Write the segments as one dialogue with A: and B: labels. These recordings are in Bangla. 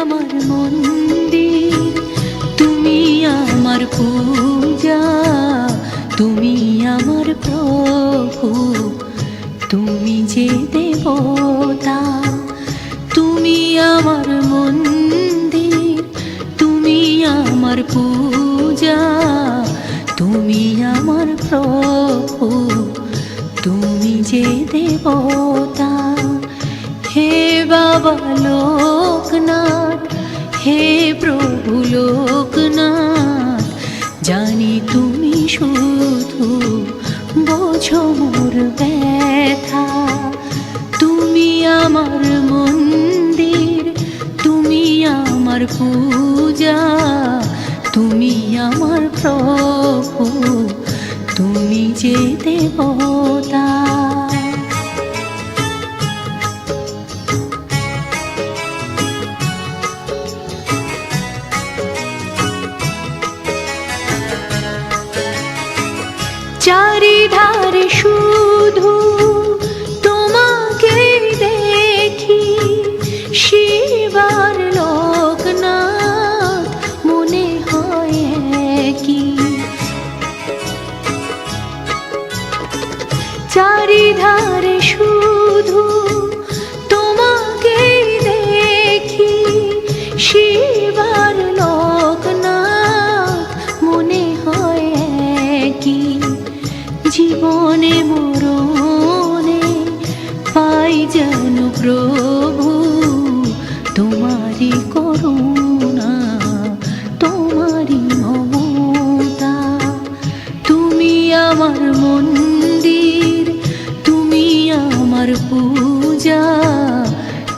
A: আমার মন্দির, তুমি আমার পূজা, তুমি আমার প্রভু, তুমি যে দেবতা। তুমি আমার মন্দির, তুমি আমার পূজা, তুমি আমার প্রভু, তুমি যে দেবতা। হে বাবা লোকনাথ, হে প্রভু লোকনাথ, জানি তুমি শুধু বোঝো মোর ব্যথা। তুমি আমার মন্দির, তুমি আমার পূজা, তুমি আমার প্রভু, তুমি যে দেবতা। চারিধারে শুধু তোমাকে দেখি, শিবার লোকনাথ মনে হয় কি। চারিধারে শুধু তোমাকে দেখি, শিবার লোকনাথ মনে হয় কি। জীবনে মরণে পাই যেন প্রভু তোমারি করুণা, তোমারি মমতা। তুমি আমার মন্দির, তুমি আমার পূজা,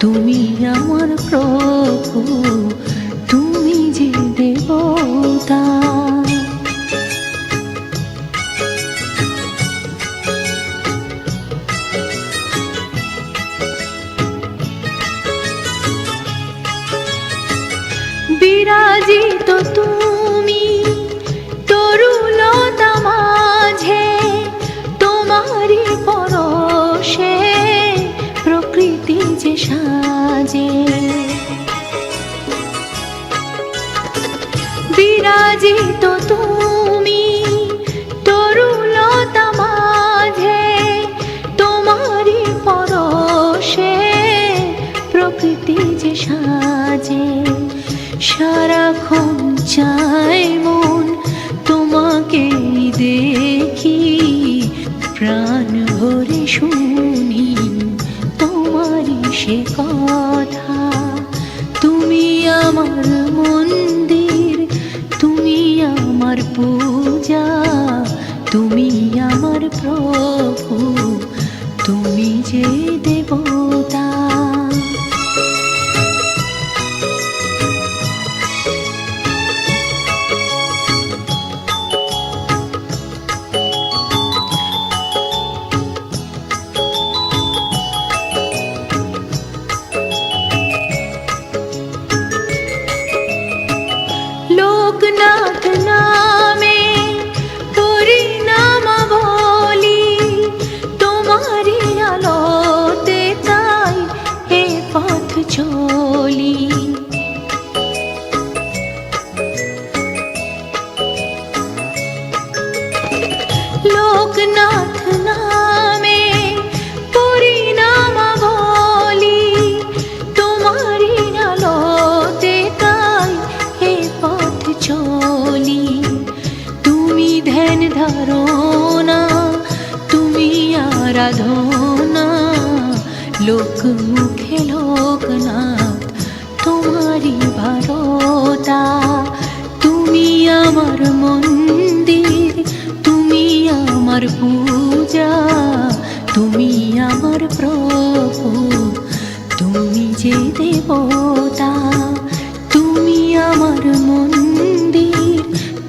A: তুমি আমার প্রভু, তুমি যে দেবতা। বিরাজিত তুমি তরুলতা মাঝে, তোমারি পরশে প্রকৃতি যে সাজে। বিরাজিত তুমি তরুলতা মাঝে, তোমারি পরশে প্রকৃতি যে সাজে। সারাক্ষণ চাই মন তোমাকে দেখি, প্রাণ ভরে শুনি তোমারই সে কথা। তুমি আমার মন্দির, তুমি আমার পূজা, তুমি আমার প্রভু, তুমি যে দেবতা। লোকনাথ নামে পরিণাম বলি, তোমারি আলোতে তাই এ পথ চলি। লোকনাথ নামে পরিণাম বলি, তোমারি আলোতে তাই এ পথ চলি। তুমি ধ্যান ধারণা, তুমি আরাধনা, লোক মুখে লোকনাথ তোমারি বারতা। তুমি আমার মন্দির, তুমি আমার পূজা, তুমি আমার প্রভু, তুমি যে দেবতা। তুমি আমার মন্দির,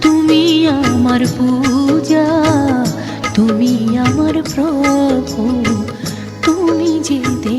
A: তুমি আমার পূজা, তুমি আমার প্রভু, তুমি যে দেবতা।